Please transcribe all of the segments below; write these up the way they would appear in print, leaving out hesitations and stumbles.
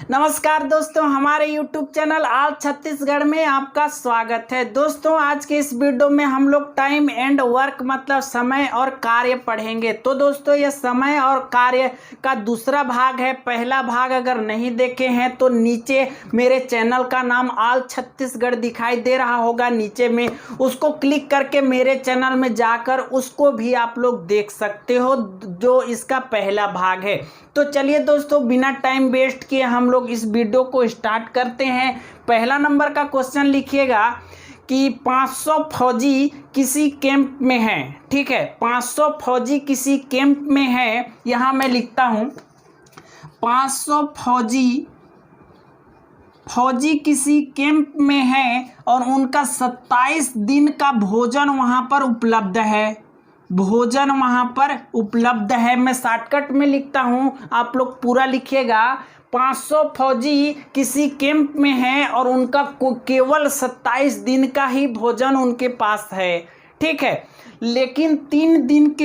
नमस्कार दोस्तों, हमारे YouTube चैनल ऑल छत्तीसगढ़ में आपका स्वागत है। दोस्तों, आज के इस वीडियो में हम लोग टाइम एंड वर्क मतलब समय और कार्य पढ़ेंगे। तो दोस्तों, यह समय और कार्य का दूसरा भाग है। पहला भाग अगर नहीं देखे हैं तो नीचे मेरे चैनल का नाम ऑल छत्तीसगढ़ दिखाई दे रहा होगा नीचे में, उसको क्लिक करके मेरे चैनल में जाकर उसको भी आप लोग देख सकते हो, जो इसका पहला भाग है। तो चलिए दोस्तों, बिना टाइम वेस्ट किए हम लोग इस वीडियो को स्टार्ट करते हैं। पहला नंबर का क्वेश्चन लिखिएगा कि 500 फौजी किसी कैंप में है। ठीक है, 500 फौजी किसी कैंप में है। यहाँ मैं लिखता हूँ 500 फौजी किसी कैंप में है और उनका 27 दिन का भोजन वहाँ पर उपलब्ध है। भोजन वहाँ पर उपलब्ध है। मैं शॉर्टकट में लिखता हूँ, आप लोग पूरा लिखिएगा। 500 फौजी किसी कैंप में हैं और उनका केवल 27 दिन का ही भोजन उनके पास है। ठीक है, लेकिन 3 दिन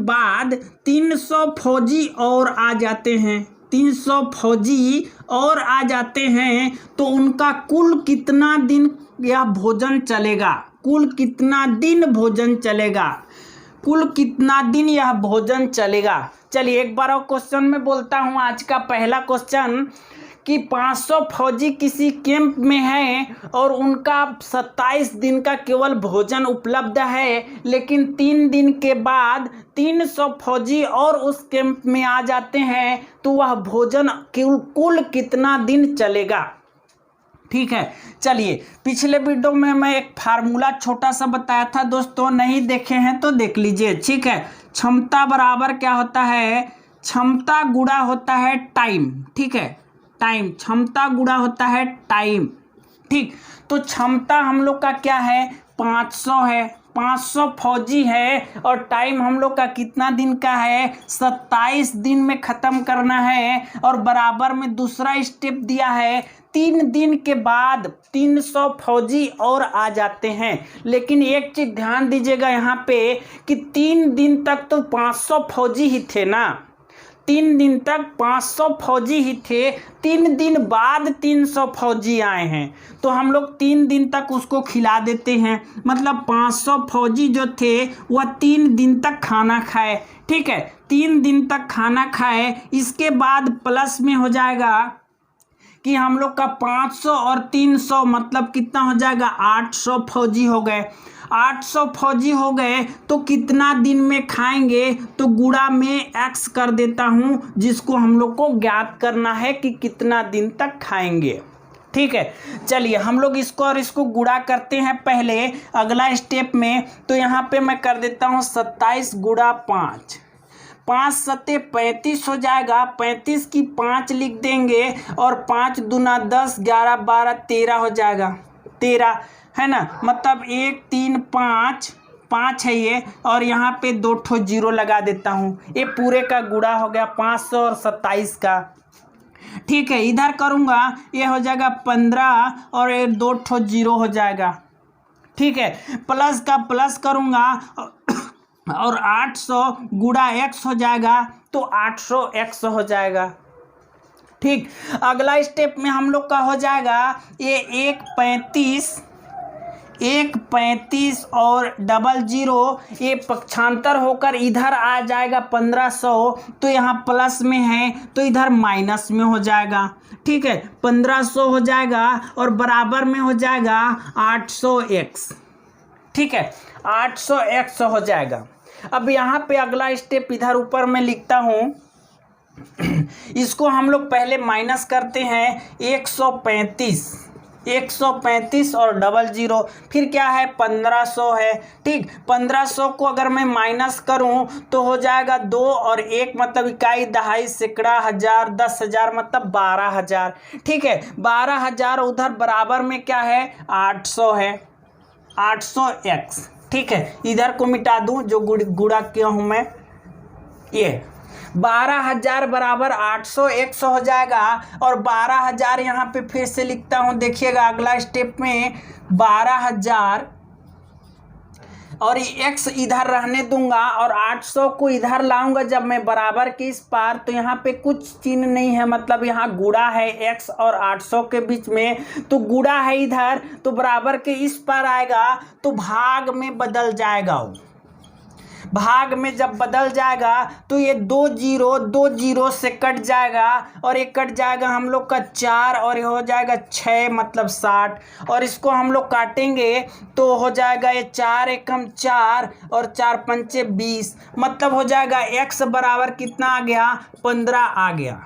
बाद 300 फौजी और आ जाते हैं। 300 फौजी और आ जाते हैं तो उनका कुल कितना दिन यह भोजन चलेगा? कुल कितना दिन भोजन चलेगा? कुल कितना दिन यह भोजन चलेगा? चलिए एक बार और क्वेश्चन में बोलता हूँ। आज का पहला क्वेश्चन कि 500 फौजी किसी कैंप में हैं और उनका 27 दिन का केवल भोजन उपलब्ध है, लेकिन 3 दिन के बाद 300 फौजी और उस कैंप में आ जाते हैं तो वह भोजन कुल कितना दिन चलेगा? ठीक है, चलिए पिछले वीडियो में मैं एक फार्मूला छोटा सा बताया था दोस्तों, नहीं देखे हैं तो देख लीजिए। ठीक है, क्षमता बराबर क्या होता है? क्षमता गुणा होता है टाइम। ठीक है, टाइम, क्षमता गुणा होता है टाइम। ठीक, तो क्षमता हम लोग का क्या है? 500 है। 500 फौजी है और टाइम हम लोग का कितना दिन का है? 27 दिन में ख़त्म करना है। और बराबर में दूसरा स्टेप दिया है, 3 दिन के बाद 300 फौजी और आ जाते हैं। लेकिन एक चीज़ ध्यान दीजिएगा यहाँ पे कि 3 दिन तक तो 500 फौजी ही थे ना। 3 दिन तक 500 फौजी ही थे। 3 दिन बाद 300 फौजी आए हैं तो हम लोग 3 दिन तक उसको खिला देते हैं। मतलब 500 फौजी जो थे वह 3 दिन तक खाना खाए। ठीक है, 3 दिन तक खाना खाए। इसके बाद प्लस में हो जाएगा कि हम लोग का 500 और 300 मतलब कितना हो जाएगा? 800 फौजी हो गए। 800 फौजी हो गए तो कितना दिन में खाएंगे? तो गुणा में x कर देता हूँ, जिसको हम लोग को ज्ञात करना है कि कितना दिन तक खाएंगे। ठीक है, चलिए हम लोग इसको और इसको गुणा करते हैं पहले अगला स्टेप में। तो यहाँ पे मैं कर देता हूँ 27 गुणा 5। 5 सत्ते 35 हो जाएगा। 35 की 5 लिख देंगे और 5 दूना 10, 11, 12, 13 हो जाएगा। 13 है ना, मतलब 1, 3, 5 है ये, और यहाँ पे 2 ठो जीरो लगा देता हूँ। ये पूरे का गुणा हो गया 500 और 27 का। ठीक है, इधर करूँगा ये हो जाएगा 15 और ये 2 ठो जीरो हो जाएगा। ठीक है, प्लस का प्लस करूँगा और 800 गुणा x हो जाएगा तो 800x हो जाएगा। ठीक, अगला स्टेप में हम लोग का हो जाएगा ये 135 और 00, ये पक्षांतर होकर इधर आ जाएगा 1500। तो यहाँ प्लस में है तो इधर माइनस में हो जाएगा। ठीक है, 1500 हो जाएगा और बराबर में हो जाएगा 800x। ठीक है, 800x हो जाएगा। अब यहाँ पे अगला स्टेप इधर ऊपर में लिखता हूँ, इसको हम लोग पहले माइनस करते हैं। 135 और 00, फिर क्या है? 1500 है। ठीक, 1500 को अगर मैं माइनस करूं तो हो जाएगा 2 और 1 मतलब इकाई, दहाई, सैकड़ा, हजार, 10,000 मतलब 12,000। ठीक है, 12,000 उधर बराबर में क्या है? 800 है। 800x। ठीक है, इधर को मिटा दूं जो गुणा किया हूं मैं। ये 12,000 बराबर 800x हो जाएगा। और 12,000 यहाँ पे फिर से लिखता हूँ, देखिएगा अगला स्टेप में 12,000 और x इधर रहने दूंगा और 800 को इधर लाऊंगा जब मैं बराबर के इस पार, तो यहाँ पे कुछ चिन्ह नहीं है, मतलब यहाँ गुणा है x और 800 के बीच में, तो गुणा है इधर, तो बराबर के इस पार आएगा तो भाग में बदल जाएगा। भाग में जब बदल जाएगा तो ये 2 जीरो से कट जाएगा और ये कट जाएगा हम लोग का 4 और ये हो जाएगा 6 मतलब 60, और इसको हम लोग काटेंगे तो हो जाएगा ये 4 एकम 4 और 4 पंचे 20, मतलब हो जाएगा x बराबर कितना आ गया, 15 आ गया।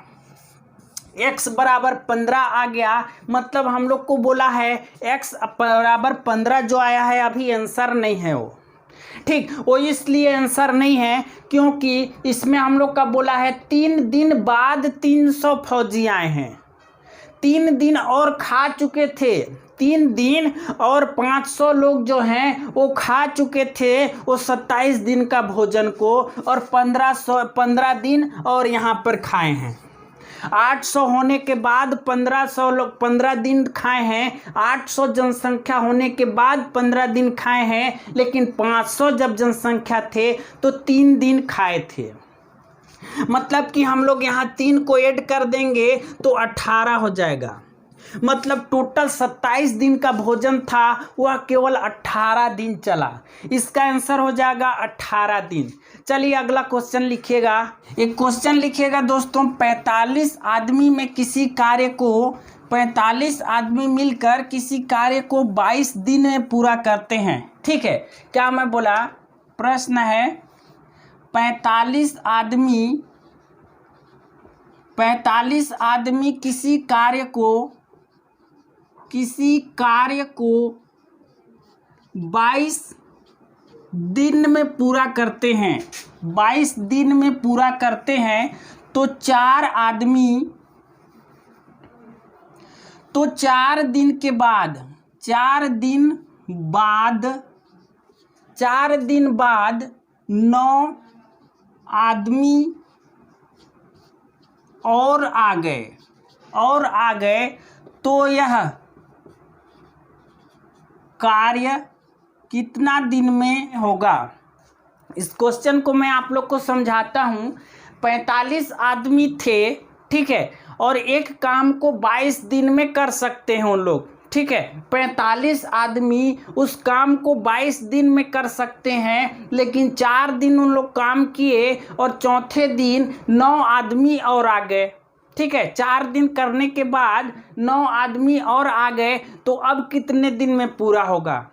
x बराबर 15 आ गया, मतलब हम लोग को बोला है x बराबर 15 जो आया है अभी आंसर नहीं है वो, ठीक। वो इसलिए आंसर नहीं है क्योंकि इसमें हम लोग का बोला है 3 दिन बाद 300 फौजी आए हैं, 3 दिन और खा चुके थे, 3 दिन और 500 लोग जो हैं वो खा चुके थे वो 27 दिन का भोजन को, और 15 दिन और यहाँ पर खाए हैं। 800 होने के बाद 1500 लोग 15 दिन खाए हैं, 800 जनसंख्या होने के बाद 15 दिन खाए हैं, लेकिन 500 जब जनसंख्या थे तो 3 दिन खाए थे। मतलब कि हम लोग यहाँ 3 को ऐड कर देंगे तो 18 हो जाएगा, मतलब टोटल 27 दिन का भोजन था वह केवल 18 दिन चला। इसका आंसर हो जाएगा 18 दिन। चलिए अगला क्वेश्चन लिखिएगा। एक क्वेश्चन लिखिएगा दोस्तों, 45 आदमी में किसी कार्य को 45 आदमी मिलकर किसी कार्य को 22 दिन में पूरा करते हैं, ठीक है। क्या मैं बोला, प्रश्न है 45 आदमी किसी कार्य को 22 दिन में पूरा करते हैं, 22 दिन में पूरा करते हैं, तो 4 दिन के बाद 4 दिन बाद 9 आदमी और आ गए तो यह कार्य कितना दिन में होगा। इस क्वेश्चन को मैं आप लोग को समझाता हूँ। 45 आदमी थे, ठीक है, और एक काम को 22 दिन में कर सकते हैं उन लोग, ठीक है। 45 आदमी उस काम को 22 दिन में कर सकते हैं, लेकिन 4 दिन उन लोग काम किए और चौथे दिन 9 आदमी और आ गए, ठीक है। 4 दिन करने के बाद 9 आदमी और आ गए, तो अब कितने दिन में पूरा होगा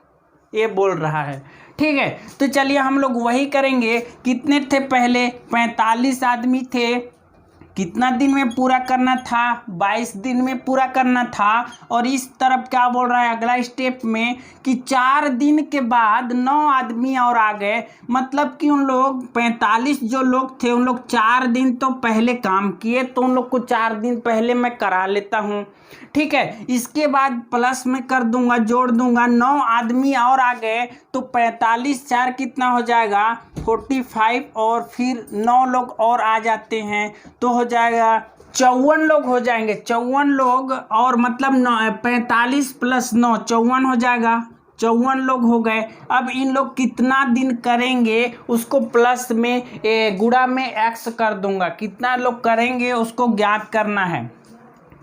ये बोल रहा है, ठीक है। तो चलिए हम लोग वही करेंगे। कितने थे पहले, 45 आदमी थे, कितना दिन में पूरा करना था, 22 दिन में पूरा करना था। और इस तरफ क्या बोल रहा है अगला स्टेप में कि 4 दिन के बाद 9 आदमी और आ गए, मतलब कि उन लोग 45 जो लोग थे उन लोग 4 दिन तो पहले काम किए, तो उन लोग को 4 दिन पहले मैं करा लेता हूँ, ठीक है। इसके बाद प्लस में कर दूंगा, जोड़ दूंगा, 9 आदमी और आ गए, तो 45 4 कितना हो जाएगा 45, और फिर 9 लोग और आ जाते हैं तो हो जाएगा 54 लोग हो जाएंगे। 54 लोग और मतलब 45 + 9 54 हो जाएगा, 54 लोग हो गए। अब इन लोग कितना दिन करेंगे उसको प्लस में गुणा में x कर दूंगा, कितना लोग करेंगे उसको ज्ञात करना है,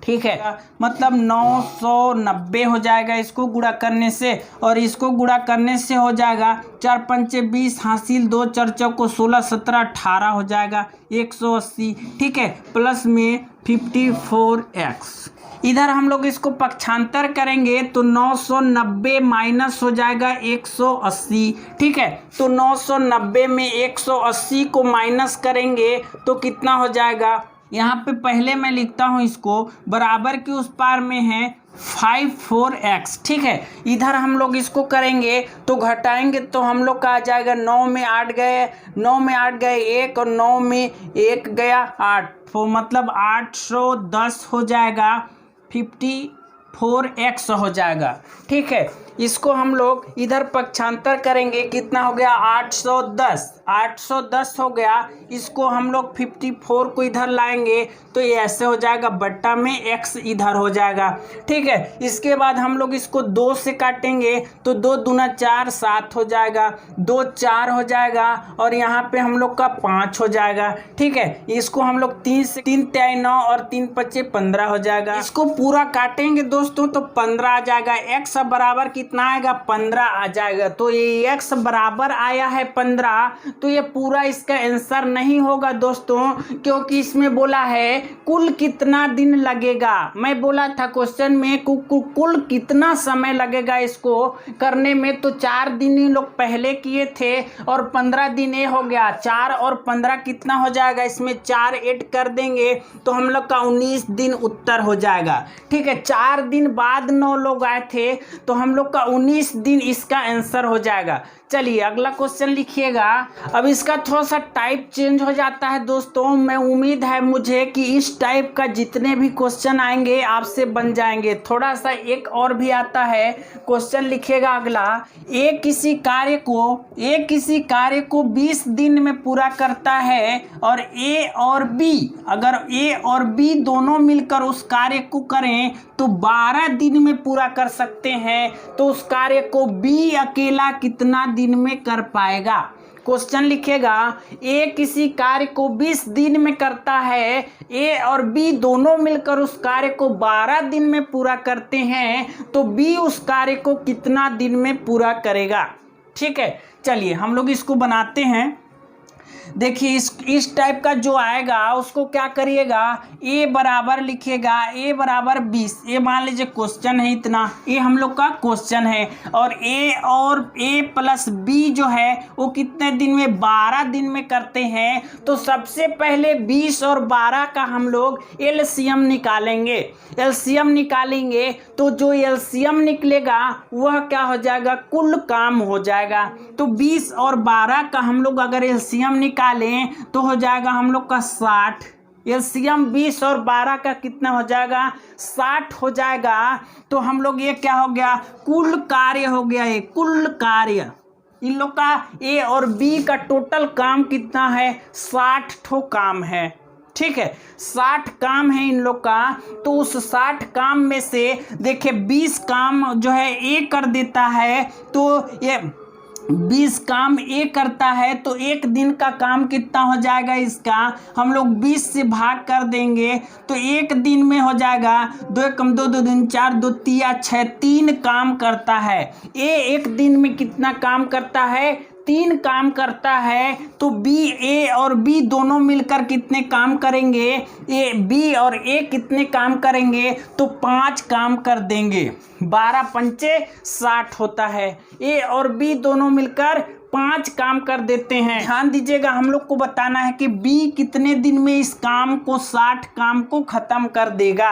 ठीक है। मतलब 990 हो जाएगा इसको गुणा करने से, और इसको गुणा करने से हो जाएगा 4 पंचे 20 हासिल 2 4 चौको 16 17 18 हो जाएगा 180, ठीक है। प्लस में 54x। इधर हम लोग इसको पक्षांतर करेंगे तो 990 माइनस हो जाएगा 180, ठीक है। तो 990 में 180 को माइनस करेंगे तो कितना हो जाएगा, यहाँ पे पहले मैं लिखता हूँ इसको, बराबर के उस पार में है 54x, ठीक है। इधर हम लोग इसको करेंगे तो घटाएंगे तो हम लोग का आ जाएगा 9 में 8 गए, 9 में 8 गए 1 और 9 में 1 गया 8, तो मतलब 810 हो जाएगा, 54x हो जाएगा, ठीक है। इसको हम लोग इधर पक्षांतर करेंगे, कितना हो गया 810, 810 हो गया। इसको हम लोग 54 को इधर लाएंगे तो ये ऐसे हो जाएगा, बट्टा में x इधर हो जाएगा। ठीक है, इसके बाद हम लोग इसको 2 से काटेंगे तो 2 दूना 4, 7 हो जाएगा, 2 4 हो जाएगा और यहाँ पे हम लोग का 5 हो जाएगा। ठीक है, इसको हम लोग 3 से 3 तिहाई 9 और 3 पच्चे 15 हो जाएगा। इसको पूरा काटेंगे दोस्तों तो 15 आ जाएगा। x बराबर कितना आएगा, 15 आ जाएगा। तो ये x बराबर आया है 15, तो ये पूरा इसका आंसर नहीं होगा दोस्तों, क्योंकि इसमें बोला है कुल कितना दिन लगेगा। मैं बोला था क्वेश्चन में कुल कितना समय लगेगा इसको करने में, तो 4 दिन ही लोग पहले किए थे और 15 दिन ये हो गया। 4 और 15 कितना हो जाएगा, इसमें 4 ऐड कर देंगे तो हम लोग का 19 दिन उत्तर हो जाएगा। ठीक है, 4 दिन बाद 9 लोग आए थे तो हम लोग का 19 दिन इसका आंसर हो जाएगा। चलिए अगला क्वेश्चन लिखिएगा। अब इसका थोड़ा सा टाइप चेंज हो जाता है दोस्तों। मैं उम्मीद है मुझे कि इस टाइप का जितने भी क्वेश्चन आएंगे आपसे बन जाएंगे। थोड़ा सा एक और भी आता है, क्वेश्चन लिखिएगा अगला। ए किसी कार्य को 20 दिन में पूरा करता है और ए और बी, अगर ए और बी दोनों मिलकर उस कार्य को करें तो 12 दिन में पूरा कर सकते हैं, तो उस कार्य को बी अकेला कितना दिन में कर पाएगा। क्वेश्चन लिखेगा, ए किसी कार्य को 20 दिन में करता है, ए और बी दोनों मिलकर उस कार्य को 12 दिन में पूरा करते हैं, तो बी उस कार्य को कितना दिन में पूरा करेगा। ठीक है, चलिए हम लोग इसको बनाते हैं। देखिए इस टाइप का जो आएगा उसको क्या करिएगा, ए बराबर लिखिएगा, ए बराबर 20। ये मान लीजिए क्वेश्चन है इतना, ये हम लोग का क्वेश्चन है, और ए प्लस बी जो है वो कितने दिन में, 12 दिन में करते हैं। तो सबसे पहले 20 और 12 का हम लोग एलसीएम निकालेंगे। एलसीएम निकालेंगे तो जो एलसीएम निकलेगा वह क्या हो जाएगा, कुल काम हो जाएगा। तो 20 और 12 का हम लोग अगर एलसीएम निकालें तो हो जाएगा हम लोग का 60। एलसीएम 20 और 12 का कितना हो जाएगा, 60 हो जाएगा। तो हम लोग ये क्या हो गया, कुल कार्य हो गया। ये कुल कार्य इन लोग का ए और बी का टोटल काम कितना है, 60 ठो काम है। ठीक है, 60 काम है इन लोग का। तो उस 60 काम में से देखिए 20 काम जो है ए कर देता है, तो ये 20 काम ए करता है, तो एक दिन का काम कितना हो जाएगा इसका, हम लोग 20 से भाग कर देंगे तो एक दिन में हो जाएगा 2 कम 2 2 दिन 4 2 तिया 6, 3 काम करता है। ए एक दिन में कितना काम करता है, 3 काम करता है। तो बी, ए और बी दोनों मिलकर कितने काम करेंगे, ए बी और ए कितने काम करेंगे, तो 5 काम कर देंगे। 12 पंचे 60 होता है। ए और बी दोनों मिलकर 5 काम कर देते हैं। ध्यान दीजिएगा, हम लोग को बताना है कि बी कितने दिन में इस काम को 60 काम को खत्म कर देगा।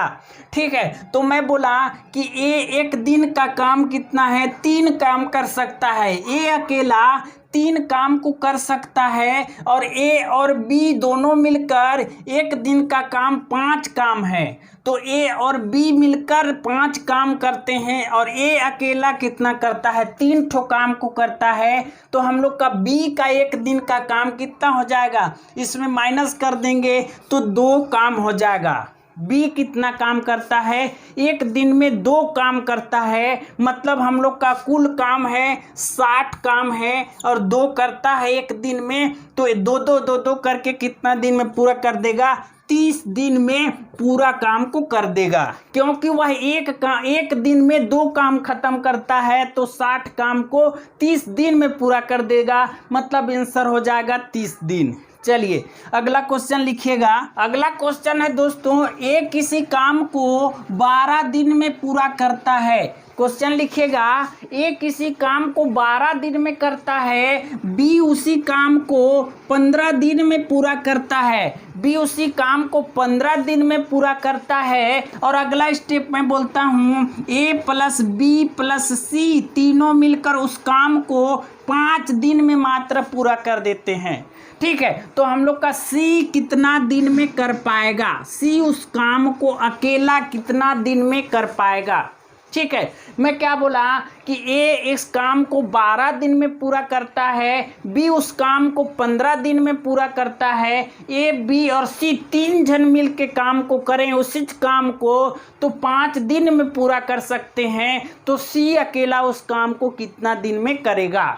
ठीक है, तो मैं बोला कि ए एक दिन का काम कितना है, 3 काम कर सकता है। ए अकेला 3 काम को कर सकता है और ए और बी दोनों मिलकर एक दिन का काम 5 काम है। तो ए और बी मिलकर 5 काम करते हैं और ए अकेला कितना करता है, 3 ठो काम को करता है। तो हम लोग का बी का एक दिन का काम कितना हो जाएगा, इसमें माइनस कर देंगे तो 2 काम हो जाएगा। बी कितना काम करता है, एक दिन में 2 काम करता है, मतलब हम लोग का कुल काम है 60 काम है और 2 करता है एक दिन में। तो 2 करके कितना दिन में पूरा कर देगा, 30 दिन में पूरा काम को कर देगा। क्योंकि वह एक दिन में 2 काम खत्म करता है, तो 60 काम को 30 दिन में पूरा कर देगा, मतलब आंसर हो जाएगा 30 दिन। चलिए अगला क्वेश्चन लिखिएगा। अगला क्वेश्चन है दोस्तों, ए किसी काम को 12 दिन में पूरा करता है। क्वेश्चन लिखिएगा, ए किसी काम को 12 दिन में करता है, बी उसी काम को 15 दिन में पूरा करता है। बी उसी काम को 15 दिन में पूरा करता है। और अगला स्टेप मैं बोलता हूँ, ए प्लस बी प्लस सी तीनों मिलकर उस काम को 5 दिन में मात्र पूरा कर देते हैं। ठीक है, तो हम लोग का सी कितना दिन में कर पाएगा, सी उस काम को अकेला कितना दिन में कर पाएगा। ठीक है, मैं क्या बोला कि ए इस काम को 12 दिन में पूरा करता है, बी उस काम को 15 दिन में पूरा करता है। ए, बी और सी 3 जन मिल के काम को करें उसी काम को तो 5 दिन में पूरा कर सकते हैं, तो सी अकेला उस काम को कितना दिन में करेगा।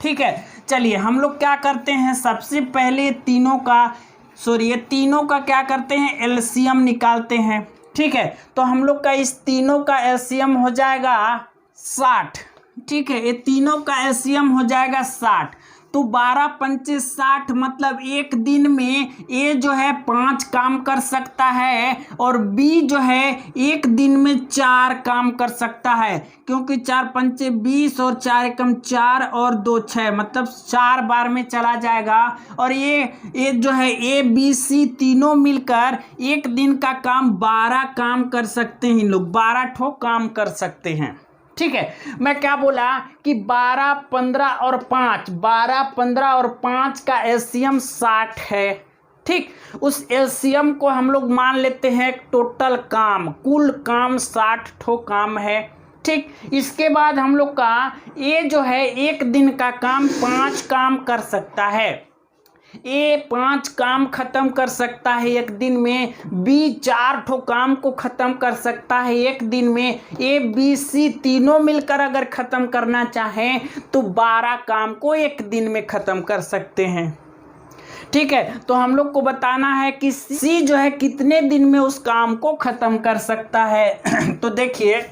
ठीक है, चलिए हम लोग क्या करते हैं, सबसे पहले ये तीनों का क्या करते हैं, एलसीएम निकालते हैं। ठीक है, तो हम लोग का इस तीनों का एलसीएम हो जाएगा 60। ठीक है, ये तीनों का एलसीएम हो जाएगा 60, तो 12 पंचे 60, मतलब एक दिन में ए जो है 5 काम कर सकता है और बी जो है एक दिन में 4 काम कर सकता है, क्योंकि 4 पंचे 20 और 4 एकम 4 और 2 6, मतलब 4 बार में चला जाएगा। और ये जो है ए बी सी तीनों मिलकर एक दिन का काम 12 काम कर सकते हैं, इन लोग 12 ठो काम कर सकते हैं। ठीक है, मैं क्या बोला कि 12, 15 और 5, 12, 15 और 5 का एलसीएम 60 है। ठीक, उस एलसीएम को हम लोग मान लेते हैं टोटल काम, कुल काम 60 ठो काम है। ठीक, इसके बाद हम लोग का ए जो है एक दिन का काम 5 काम कर सकता है, ए 5 काम खत्म कर सकता है एक दिन में, बी 4 ठो काम को खत्म कर सकता है एक दिन में, ए बी सी तीनों मिलकर अगर खत्म करना चाहें तो 12 काम को एक दिन में खत्म कर सकते हैं। ठीक है, तो हम लोग को बताना है कि सी जो है कितने दिन में उस काम को खत्म कर सकता है। तो देखिए,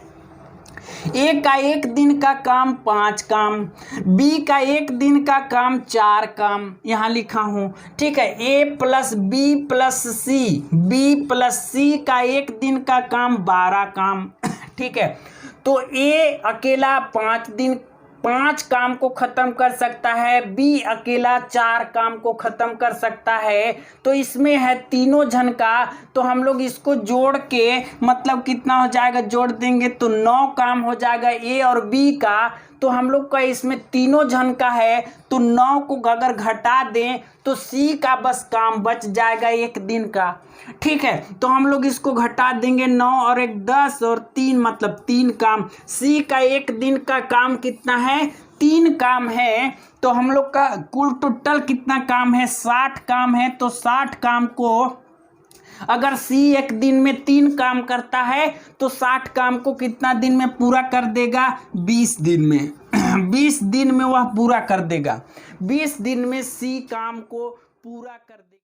ए का एक दिन का काम 5 काम, बी का एक दिन का काम 4 काम, यहाँ लिखा हूँ। ठीक है, ए प्लस बी प्लस सी, बी प्लस सी का एक दिन का काम 12 काम। ठीक है, तो ए अकेला 5 काम को ख़त्म कर सकता है, बी अकेला 4 काम को ख़त्म कर सकता है, तो इसमें है तीनों जन का, तो हम लोग इसको जोड़ के मतलब कितना हो जाएगा, जोड़ देंगे तो 9 काम हो जाएगा ए और बी का। तो हम लोग का इसमें तीनों जन का है, तो 9 को अगर घटा दें तो सी का बस काम बच जाएगा एक दिन का। ठीक है, तो हम लोग इसको घटा देंगे, 9 और 1 10 और 3 मतलब 3 काम। सी का एक दिन का काम कितना है, 3 काम है, तो हम लोग का कुल टोटल कितना काम है, 60 काम है। तो 60 काम को अगर सी एक दिन में 3 काम करता है तो 60 काम को कितना दिन में पूरा कर देगा, 20 दिन में। 20 दिन में वह पूरा कर देगा, 20 दिन में सी काम को पूरा कर देगा।